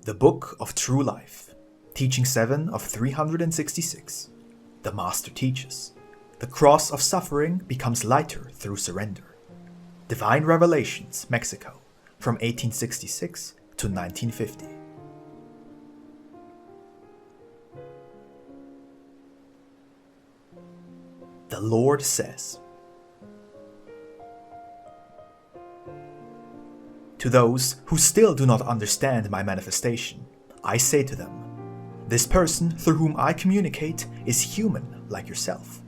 The Book of True Life, Teaching 7 of 366. The Master teaches, the cross of suffering becomes lighter through surrender. Divine Revelations, Mexico, from 1866 to 1950. The Lord says, to those who still do not understand my manifestation, I say to them, this person through whom I communicate is human like yourself,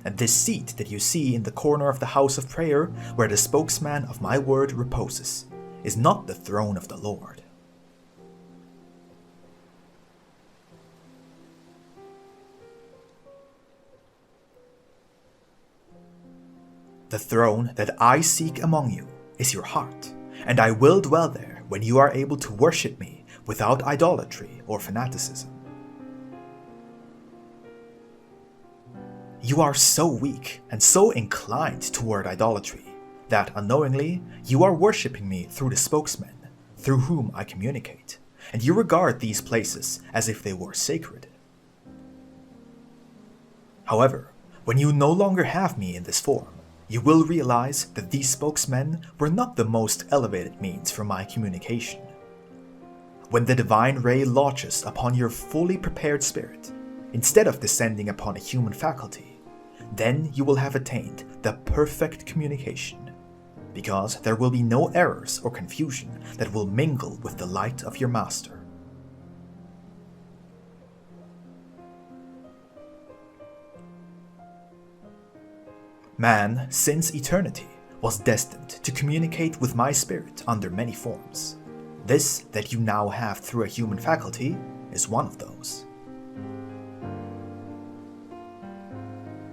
and this seat that you see in the corner of the house of prayer where the spokesman of my word reposes is not the throne of the Lord. The throne that I seek among you is your heart, and I will dwell there when you are able to worship me without idolatry or fanaticism. You are so weak and so inclined toward idolatry that unknowingly you are worshipping me through the spokesmen through whom I communicate, and you regard these places as if they were sacred. However, when you no longer have me in this form, you will realize that these spokesmen were not the most elevated means for my communication. When the divine ray launches upon your fully prepared spirit, instead of descending upon a human faculty, then you will have attained the perfect communication, because there will be no errors or confusion that will mingle with the light of your master. Man, since eternity, was destined to communicate with my spirit under many forms. This that you now have through a human faculty is one of those.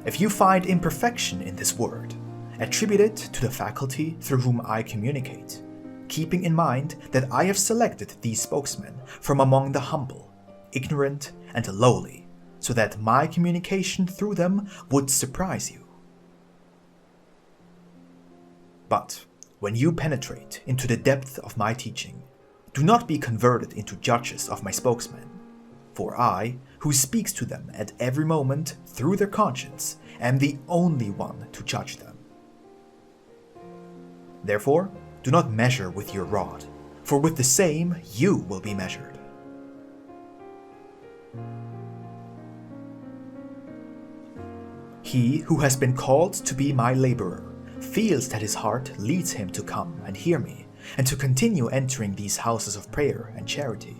If you find imperfection in this word, attribute it to the faculty through whom I communicate, keeping in mind that I have selected these spokesmen from among the humble, ignorant, and lowly, so that my communication through them would surprise you. But when you penetrate into the depth of my teaching, do not be converted into judges of my spokesmen, for I, who speaks to them at every moment through their conscience, am the only one to judge them. Therefore, do not measure with your rod, for with the same you will be measured. He who has been called to be my laborer feels that his heart leads him to come and hear me, and to continue entering these houses of prayer and charity.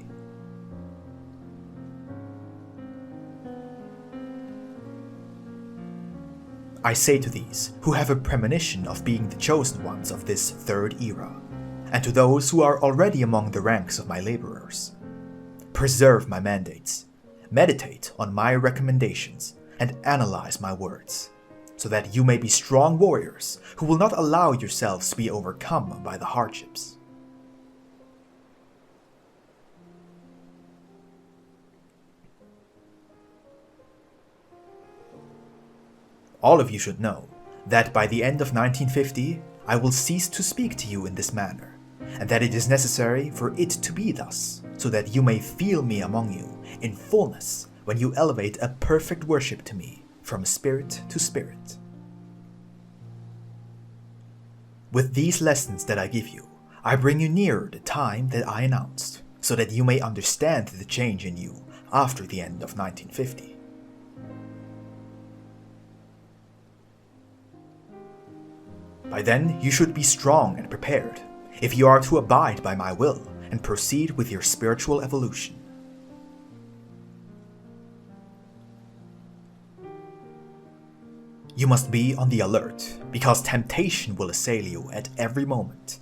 I say to these who have a premonition of being the chosen ones of this third era, and to those who are already among the ranks of my laborers, preserve my mandates, meditate on my recommendations, and analyze my words, so that you may be strong warriors who will not allow yourselves to be overcome by the hardships. All of you should know that by the end of 1950, I will cease to speak to you in this manner, and that it is necessary for it to be thus, so that you may feel me among you in fullness when you elevate a perfect worship to me from spirit to spirit. With these lessons that I give you, I bring you nearer the time that I announced, so that you may understand the change in you after the end of 1950. By then, you should be strong and prepared, if you are to abide by my will and proceed with your spiritual evolution. You must be on the alert, because temptation will assail you at every moment.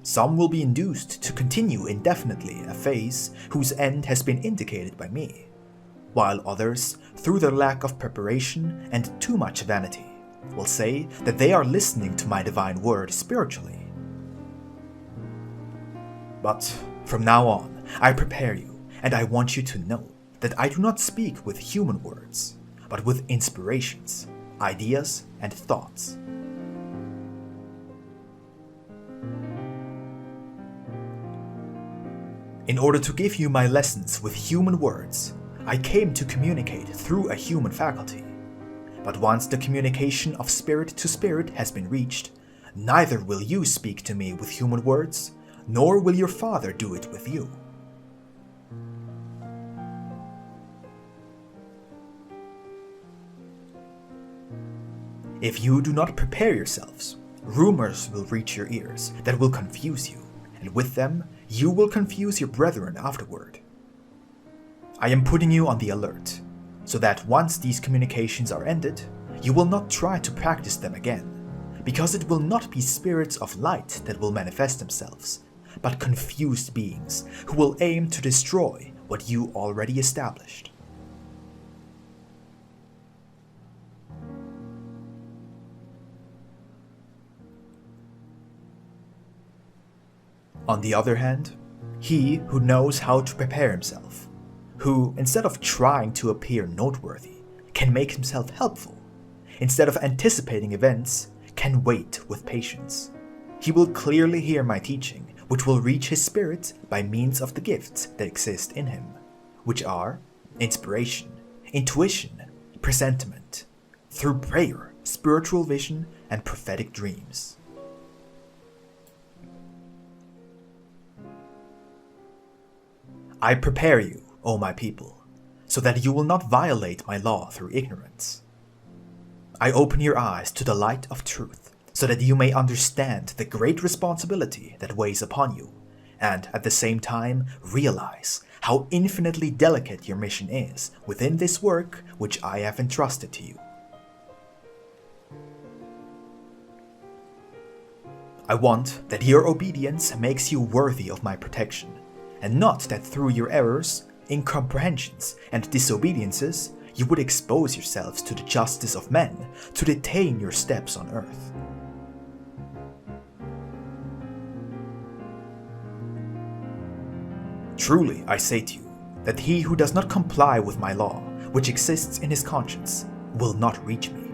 Some will be induced to continue indefinitely a phase whose end has been indicated by me, while others, through their lack of preparation and too much vanity, will say that they are listening to my divine word spiritually. But from now on, I prepare you, and I want you to know that I do not speak with human words, but with inspirations, ideas, and thoughts. In order to give you my lessons with human words, I came to communicate through a human faculty. But once the communication of spirit to spirit has been reached, neither will you speak to me with human words, nor will your Father do it with you. If you do not prepare yourselves, rumors will reach your ears that will confuse you, and with them you will confuse your brethren afterward. I am putting you on the alert, so that once these communications are ended, you will not try to practice them again, because it will not be spirits of light that will manifest themselves, but confused beings who will aim to destroy what you already established. On the other hand, he who knows how to prepare himself, who, instead of trying to appear noteworthy, can make himself helpful, instead of anticipating events, can wait with patience. He will clearly hear my teaching, which will reach his spirit by means of the gifts that exist in him, which are inspiration, intuition, presentiment, through prayer, spiritual vision, and prophetic dreams. I prepare you, O my people, so that you will not violate my law through ignorance. I open your eyes to the light of truth, so that you may understand the great responsibility that weighs upon you, and at the same time realize how infinitely delicate your mission is within this work which I have entrusted to you. I want that your obedience makes you worthy of my protection, and not that through your errors, incomprehensions, and disobediences you would expose yourselves to the justice of men to detain your steps on earth. Truly, I say to you, that he who does not comply with my law, which exists in his conscience, will not reach me.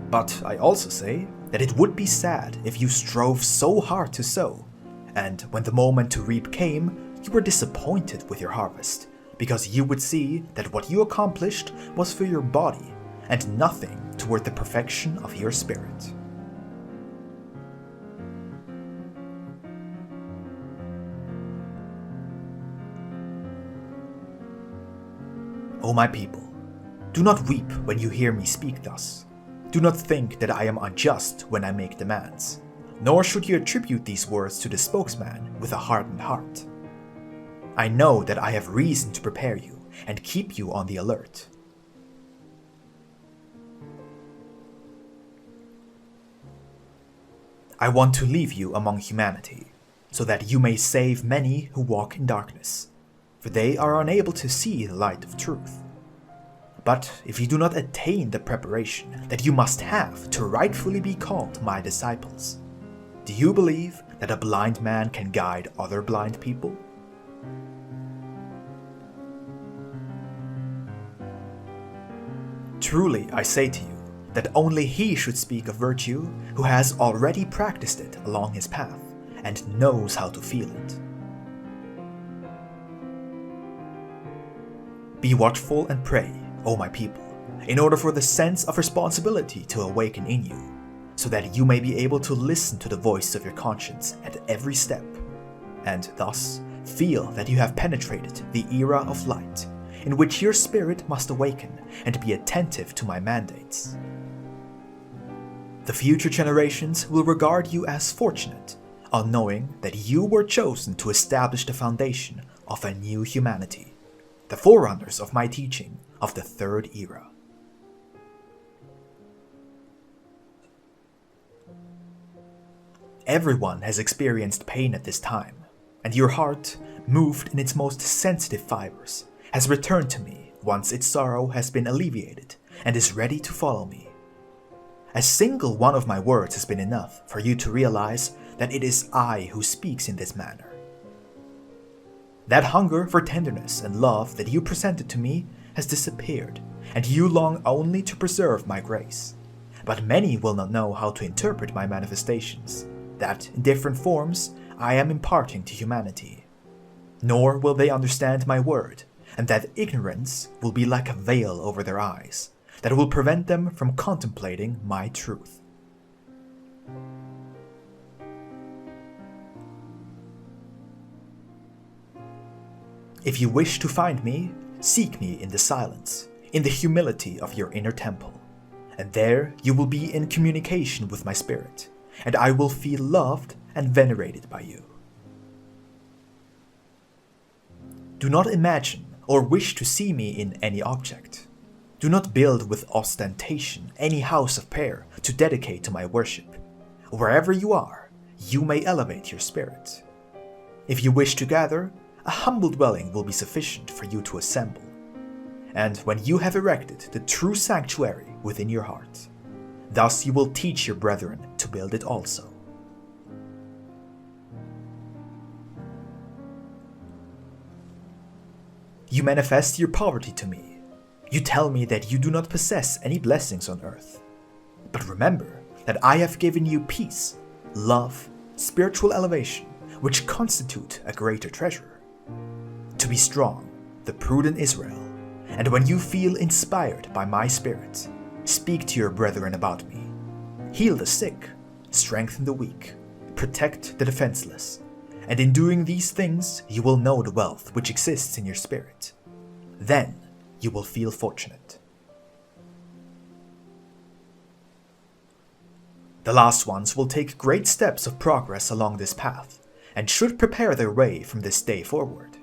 But I also say that it would be sad if you strove so hard to sow, and when the moment to reap came, you were disappointed with your harvest, because you would see that what you accomplished was for your body, and nothing toward the perfection of your spirit. O my people, do not weep when you hear me speak thus. Do not think that I am unjust when I make demands, nor should you attribute these words to the spokesman with a hardened heart. I know that I have reason to prepare you and keep you on the alert. I want to leave you among humanity, so that you may save many who walk in darkness, for they are unable to see the light of truth. But if you do not attain the preparation that you must have to rightfully be called my disciples, do you believe that a blind man can guide other blind people? Truly, I say to you, that only he should speak of virtue who has already practiced it along his path and knows how to feel it. Be watchful and pray, O my people, in order for the sense of responsibility to awaken in you, so that you may be able to listen to the voice of your conscience at every step, and thus feel that you have penetrated the era of light, in which your spirit must awaken and be attentive to my mandates. The future generations will regard you as fortunate, unknowing that you were chosen to establish the foundation of a new humanity, the forerunners of my teaching of the third era. Everyone has experienced pain at this time, and your heart, moved in its most sensitive fibers, has returned to me once its sorrow has been alleviated and is ready to follow me. A single one of my words has been enough for you to realize that it is I who speaks in this manner. That hunger for tenderness and love that you presented to me has disappeared, and you long only to preserve my grace. But many will not know how to interpret my manifestations, that in different forms I am imparting to humanity. nor will they understand my word, and that ignorance will be like a veil over their eyes, that will prevent them from contemplating my truth. If you wish to find me, seek me in the silence, in the humility of your inner temple, and there you will be in communication with my spirit, and I will feel loved and venerated by you. Do not imagine or wish to see me in any object. Do not build with ostentation any house of prayer to dedicate to my worship. Wherever you are, you may elevate your spirit. If you wish to gather, a humble dwelling will be sufficient for you to assemble. And when you have erected the true sanctuary within your heart, thus you will teach your brethren to build it also. You manifest your poverty to me. You tell me that you do not possess any blessings on earth. But remember that I have given you peace, love, spiritual elevation, which constitute a greater treasure. To be strong, the prudent Israel, and when you feel inspired by my spirit, speak to your brethren about me. Heal the sick, strengthen the weak, protect the defenseless, and in doing these things you will know the wealth which exists in your spirit. Then you will feel fortunate. The last ones will take great steps of progress along this path, and should prepare their way from this day forward.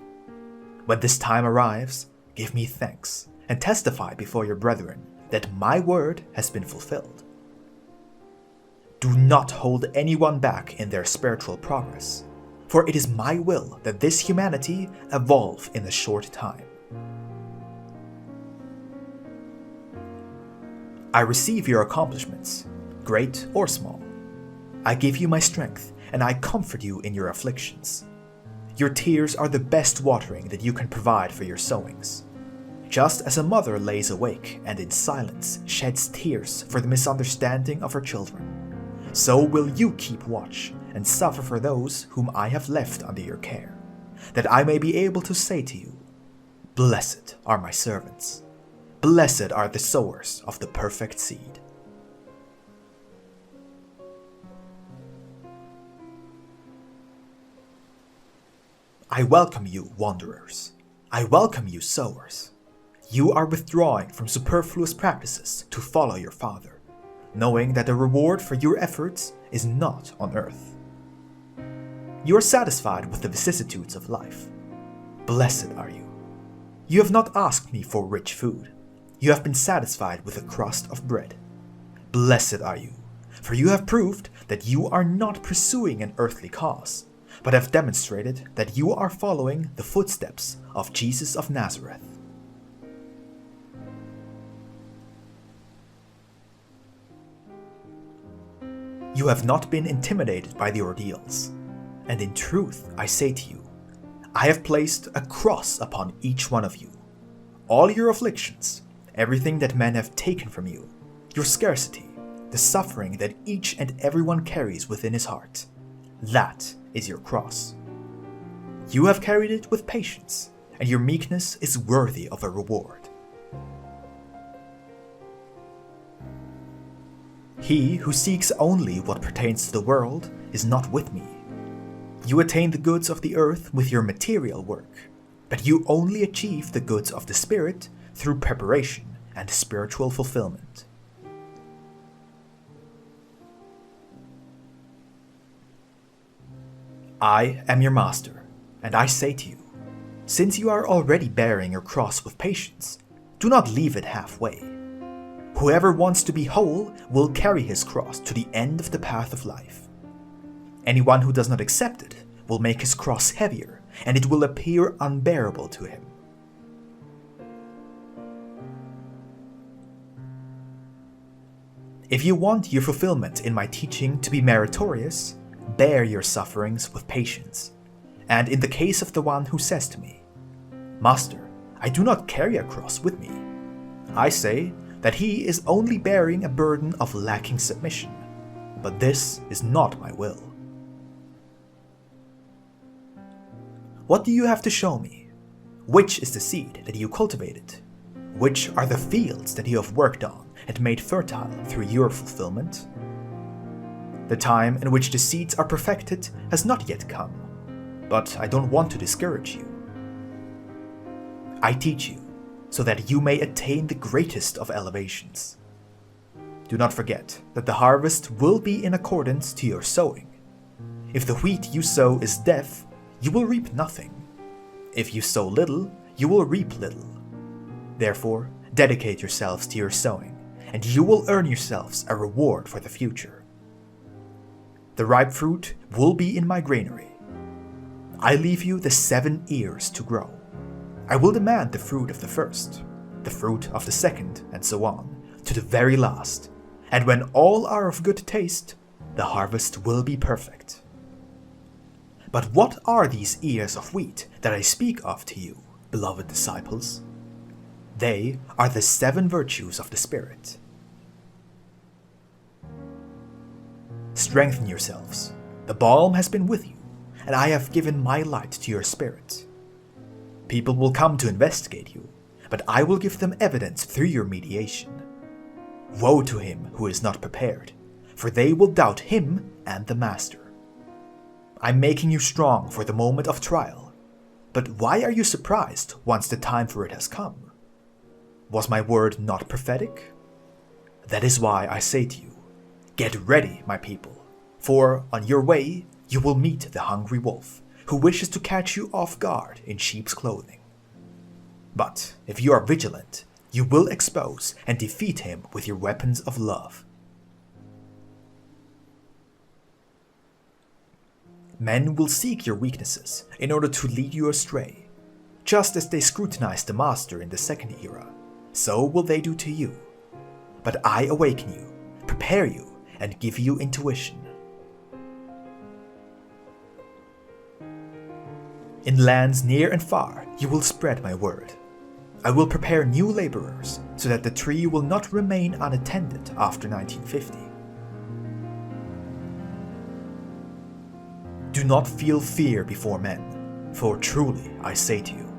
When this time arrives, give me thanks and testify before your brethren that my word has been fulfilled. Do not hold anyone back in their spiritual progress, for it is my will that this humanity evolve in a short time. I receive your accomplishments, great or small. I give you my strength, and I comfort you in your afflictions. Your tears are the best watering that you can provide for your sowings. Just as a mother lays awake and in silence sheds tears for the misunderstanding of her children, so will you keep watch and suffer for those whom I have left under your care, that I may be able to say to you, Blessed are my servants. Blessed are the sowers of the perfect seed. I welcome you, wanderers. I welcome you, sowers. You are withdrawing from superfluous practices to follow your Father, knowing that the reward for your efforts is not on earth. You are satisfied with the vicissitudes of life. Blessed are you. You have not asked me for rich food. You have been satisfied with a crust of bread. Blessed are you, for you have proved that you are not pursuing an earthly cause, but have demonstrated that you are following the footsteps of Jesus of Nazareth. You have not been intimidated by the ordeals, and in truth I say to you, I have placed a cross upon each one of you. All your afflictions, everything that men have taken from you, your scarcity, the suffering that each and everyone carries within his heart, that is your cross. You have carried it with patience, and your meekness is worthy of a reward. He who seeks only what pertains to the world is not with me. You attain the goods of the earth with your material work, but you only achieve the goods of the Spirit through preparation and spiritual fulfillment. I am your master, and I say to you, since you are already bearing your cross with patience, do not leave it halfway. Whoever wants to be whole will carry his cross to the end of the path of life. Anyone who does not accept it will make his cross heavier, and it will appear unbearable to him. If you want your fulfillment in my teaching to be meritorious, bear your sufferings with patience. And in the case of the one who says to me, Master, I do not carry a cross with me, I say that he is only bearing a burden of lacking submission, but this is not my will. What do you have to show me? Which is the seed that you cultivated? Which are the fields that you have worked on and made fertile through your fulfillment? The time in which the seeds are perfected has not yet come, but I don't want to discourage you. I teach you so that you may attain the greatest of elevations. Do not forget that the harvest will be in accordance to your sowing. If the wheat you sow is death, you will reap nothing. If you sow little, you will reap little. Therefore, dedicate yourselves to your sowing, and you will earn yourselves a reward for the future. The ripe fruit will be in my granary. I leave you the 7 ears to grow. I will demand the fruit of the first, the fruit of the second, and so on, to the very last. And when all are of good taste, the harvest will be perfect. But what are these ears of wheat that I speak of to you, beloved disciples? They are the 7 virtues of the Spirit. Strengthen yourselves. The balm has been with you, and I have given my light to your spirit. People will come to investigate you, but I will give them evidence through your mediation. Woe to him who is not prepared, for they will doubt him and the Master. I'm making you strong for the moment of trial, but why are you surprised once the time for it has come? Was my word not prophetic? That is why I say to you, get ready, my people, for on your way you will meet the hungry wolf, who wishes to catch you off guard in sheep's clothing. But if you are vigilant, you will expose and defeat him with your weapons of love. Men will seek your weaknesses in order to lead you astray. Just as they scrutinized the Master in the second era, so will they do to you. But I awaken you, prepare you, and give you intuition. In lands near and far, you will spread my word. I will prepare new laborers so that the tree will not remain unattended after 1950. Do not feel fear before men, for truly I say to you,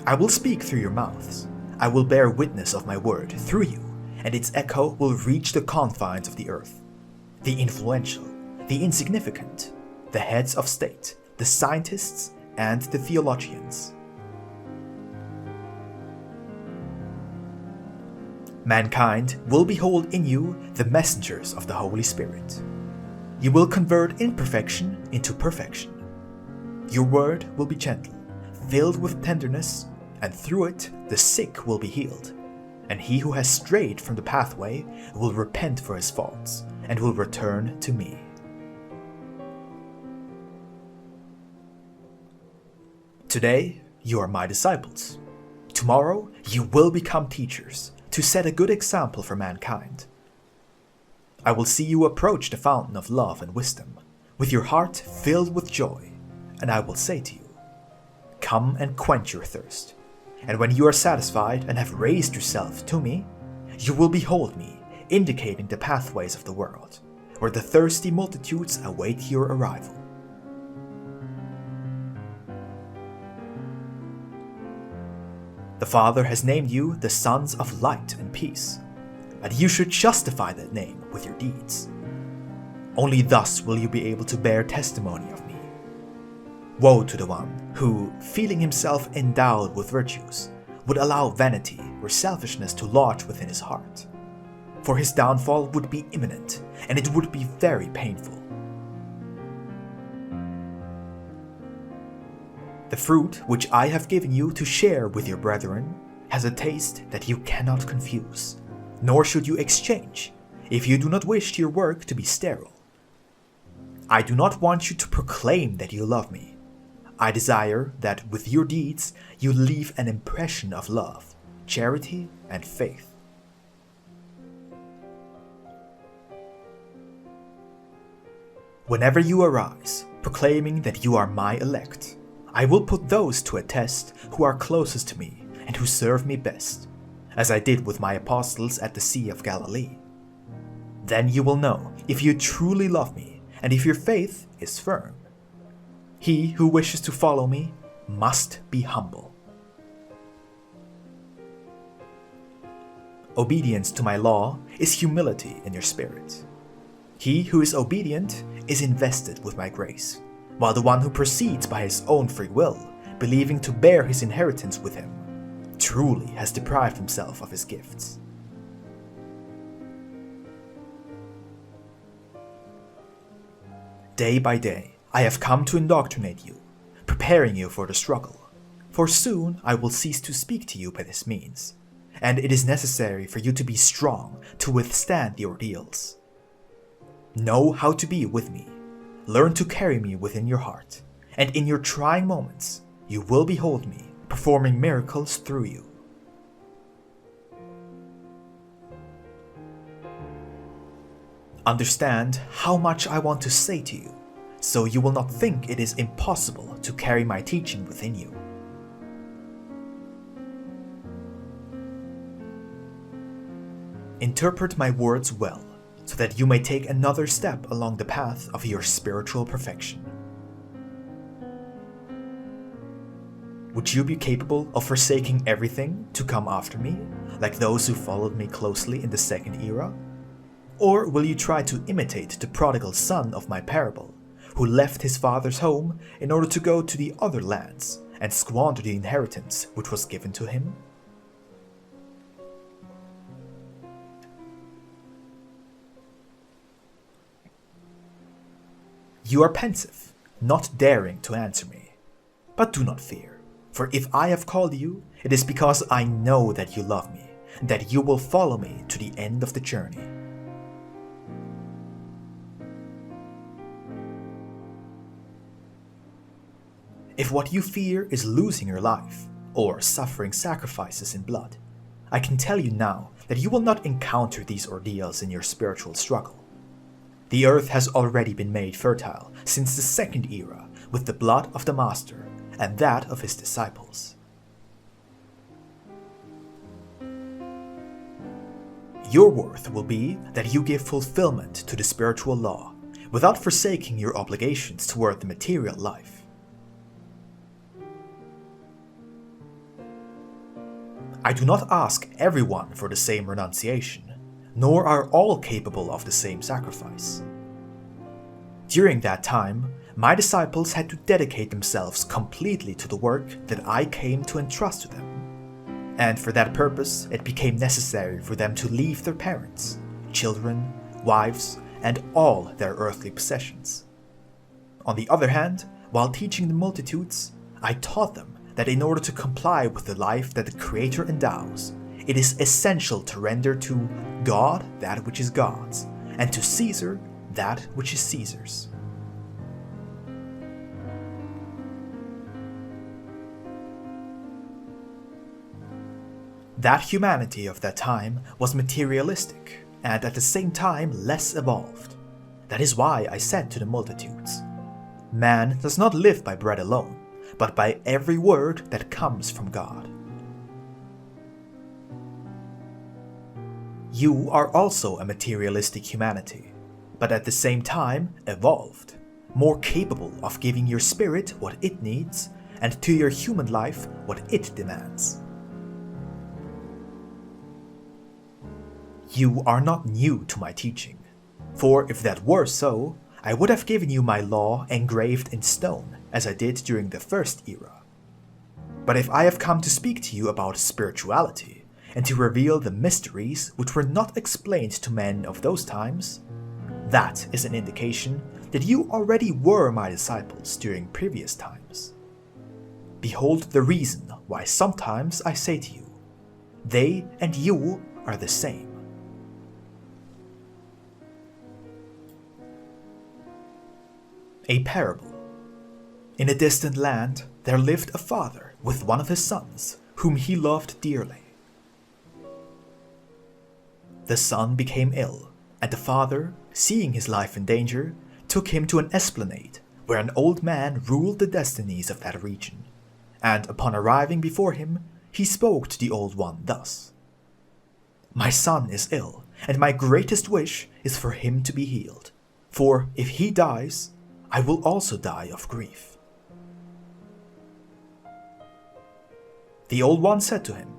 I will speak through your mouths. I will bear witness of my word through you, and its echo will reach the confines of the earth. The influential, the insignificant, the heads of state, the scientists, and the theologians. Mankind will behold in you the messengers of the Holy Spirit. You will convert imperfection into perfection. Your word will be gentle, filled with tenderness, and through it the sick will be healed, and he who has strayed from the pathway will repent for his faults and will return to me. Today, you are my disciples. Tomorrow, you will become teachers to set a good example for mankind. I will see you approach the fountain of love and wisdom, with your heart filled with joy, and I will say to you, come and quench your thirst. And when you are satisfied and have raised yourself to me, you will behold me, indicating the pathways of the world, where the thirsty multitudes await your arrival. The Father has named you the sons of light and peace, and you should justify that name with your deeds. Only thus will you be able to bear testimony of me. Woe to the one who, feeling himself endowed with virtues, would allow vanity or selfishness to lodge within his heart, for his downfall would be imminent, and it would be very painful. The fruit which I have given you to share with your brethren has a taste that you cannot confuse, nor should you exchange, if you do not wish your work to be sterile. I do not want you to proclaim that you love me. I desire that with your deeds you leave an impression of love, charity, and faith. Whenever you arise, proclaiming that you are my elect, I will put those to a test who are closest to me and who serve me best, as I did with my apostles at the Sea of Galilee. Then you will know if you truly love me and if your faith is firm. He who wishes to follow me must be humble. Obedience to my law is humility in your spirit. He who is obedient is invested with my grace, while the one who proceeds by his own free will, believing to bear his inheritance with him, truly has deprived himself of his gifts. Day by day, I have come to indoctrinate you, preparing you for the struggle, for soon I will cease to speak to you by this means, and it is necessary for you to be strong to withstand the ordeals. Know how to be with me, learn to carry me within your heart, and in your trying moments, you will behold me performing miracles through you. Understand how much I want to say to you, so you will not think it is impossible to carry my teaching within you. Interpret my words well, so that you may take another step along the path of your spiritual perfection. Would you be capable of forsaking everything to come after me, like those who followed me closely in the second era? Or will you try to imitate the prodigal son of my parable, who left his father's home in order to go to the other lands and squander the inheritance which was given to him? You are pensive, not daring to answer me. But do not fear, for if I have called you, it is because I know that you love me, and that you will follow me to the end of the journey. If what you fear is losing your life, or suffering sacrifices in blood, I can tell you now that you will not encounter these ordeals in your spiritual struggle. The earth has already been made fertile since the second era with the blood of the Master and that of his disciples. Your worth will be that you give fulfillment to the spiritual law without forsaking your obligations toward the material life. I do not ask everyone for the same renunciation, nor are all capable of the same sacrifice. During that time, my disciples had to dedicate themselves completely to the work that I came to entrust to them. And for that purpose, it became necessary for them to leave their parents, children, wives, and all their earthly possessions. On the other hand, while teaching the multitudes, I taught them that in order to comply with the life that the Creator endows, it is essential to render to God that which is God's, and to Caesar that which is Caesar's. That humanity of that time was materialistic, and at the same time less evolved. That is why I said to the multitudes, "Man does not live by bread alone, but by every word that comes from God." You are also a materialistic humanity, but at the same time evolved, more capable of giving your spirit what it needs, and to your human life what it demands. You are not new to my teaching, for if that were so, I would have given you my law engraved in stone, as I did during the first era. But if I have come to speak to you about spirituality, and to reveal the mysteries which were not explained to men of those times, that is an indication that you already were my disciples during previous times. Behold the reason why sometimes I say to you, they and you are the same. A parable. In a distant land, there lived a father with one of his sons, whom he loved dearly. The son became ill, and the father, seeing his life in danger, took him to an esplanade where an old man ruled the destinies of that region, and upon arriving before him, he spoke to the old one thus: "My son is ill, and my greatest wish is for him to be healed, for if he dies, I will also die of grief." The Old One said to him,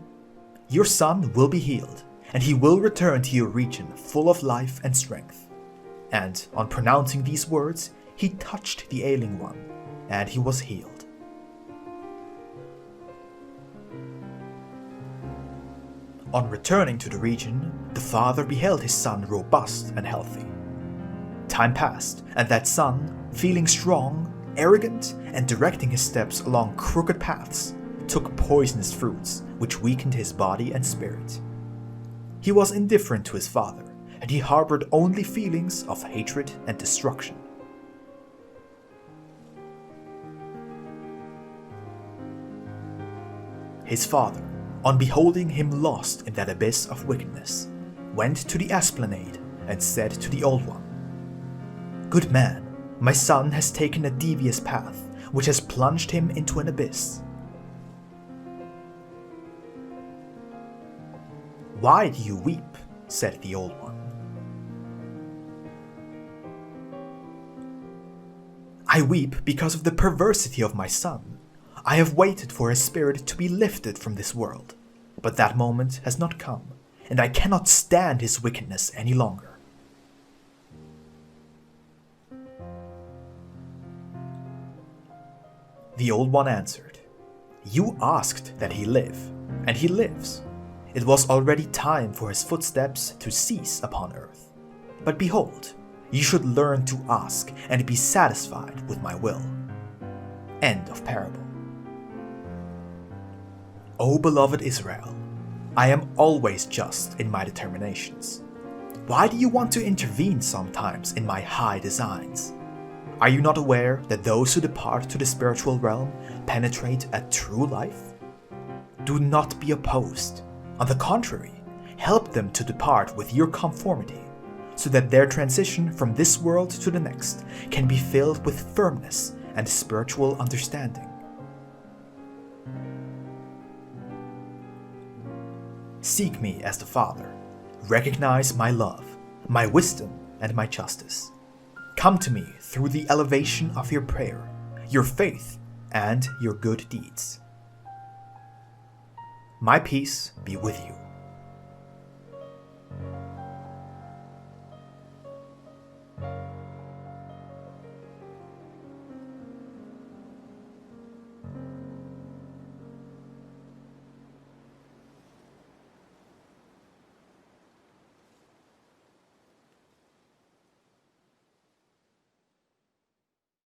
"Your son will be healed, and he will return to your region full of life and strength." And on pronouncing these words, he touched the ailing one, and he was healed. On returning to the region, the father beheld his son robust and healthy. Time passed, and that son, feeling strong, arrogant, and directing his steps along crooked paths, took poisonous fruits which weakened his body and spirit. He was indifferent to his father, and he harbored only feelings of hatred and destruction. His father, on beholding him lost in that abyss of wickedness, went to the esplanade and said to the Old One, "Good man, my son has taken a devious path, which has plunged him into an abyss. Why do you weep?" said the Old One. "I weep because of the perversity of my son. I have waited for his spirit to be lifted from this world, but that moment has not come, and I cannot stand his wickedness any longer." The Old One answered, "You asked that he live, and he lives. It was already time for his footsteps to cease upon earth. But behold, you should learn to ask and be satisfied with my will." End of parable. O beloved Israel, I am always just in my determinations. Why do you want to intervene sometimes in my high designs? Are you not aware that those who depart to the spiritual realm penetrate a true life? Do not be opposed. On the contrary, help them to depart with your conformity, so that their transition from this world to the next can be filled with firmness and spiritual understanding. Seek me as the Father. Recognize my love, my wisdom, and my justice. Come to me through the elevation of your prayer, your faith, and your good deeds. My peace be with you.